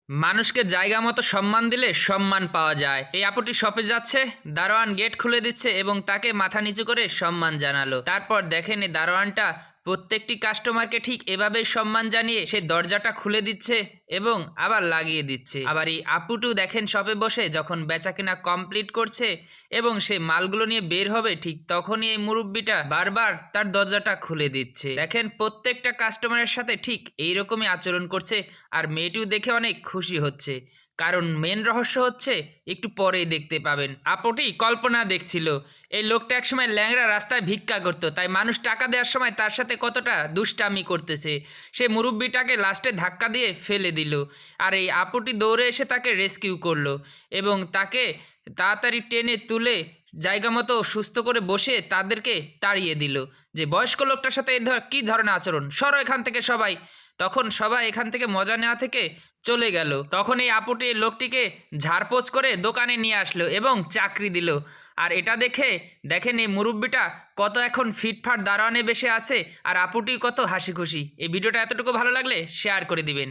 মানুষকে জায়গা মতো সম্মান দিলে সম্মান পাওয়া যায়। এই আপুটি শপে যাচ্ছে, দারোয়ান গেট খুলে দিচ্ছে এবং তাকে মাথা নিচু করে সম্মান জানালো। তারপর দেখেন এই দারোয়ানটা প্রত্যেকটি কাস্টমারকে ঠিক এভাবেই সম্মান জানিয়ে সে দরজাটা খুলে দিচ্ছে এবং আবার লাগিয়ে দিচ্ছে। আবার এই আপুটু দেখেন শপে বসে যখন বেচাকেনা কমপ্লিট করছে এবং সে মালগুলো নিয়ে বের হবে, ঠিক তখনই এই মুরব্বিটা বারবার তার দরজাটা খুলে দিচ্ছে। দেখেন প্রত্যেকটা কাস্টমারের সাথে ঠিক এইরকমই আচরণ করছে। আর মেয়েটিও দেখে অনেক খুশি হচ্ছে, কারণ মেন রহস্য হচ্ছে একটু পরেই দেখতে পাবেন। আপুটি কল্পনা দেখছিল এই লোকটা একসময় ল্যাংড়া রাস্তায় ভিক্ষা করতো, তাই মানুষ টাকা দেওয়ার সময় তার সাথে কতটা দুষ্টামি করতেছে। সে মুরব্বিটাকে লাস্টে ধাক্কা দিয়ে ফেলে দিল, আর এই আপুটি দৌড়ে এসে তাকে রেস্কিউ করলো এবং তাকে তাড়াতাড়ি টেনে তুলে জায়গা মতো সুস্থ করে বসে তাদেরকে তাড়িয়ে দিল। যে বয়স্ক লোকটার সাথে কী ধরনের আচরণ, সরো এখান থেকে সবাই। তখন সবাই এখান থেকে মজা নেওয়া থেকে চলে গেল। তখন এই আপুটি এই লোকটিকে ঝাড়পোছ করে দোকানে নিয়ে আসলো এবং চাকরি দিল। আর এটা দেখে দেখেন এই মুরব্বিটা কত এখন ফিটফাট দারোয়ানে বেশে আছে, আর আপুটি কত হাসি খুশি। এই ভিডিওটা এতটুকু ভালো লাগলে শেয়ার করে দিবেন।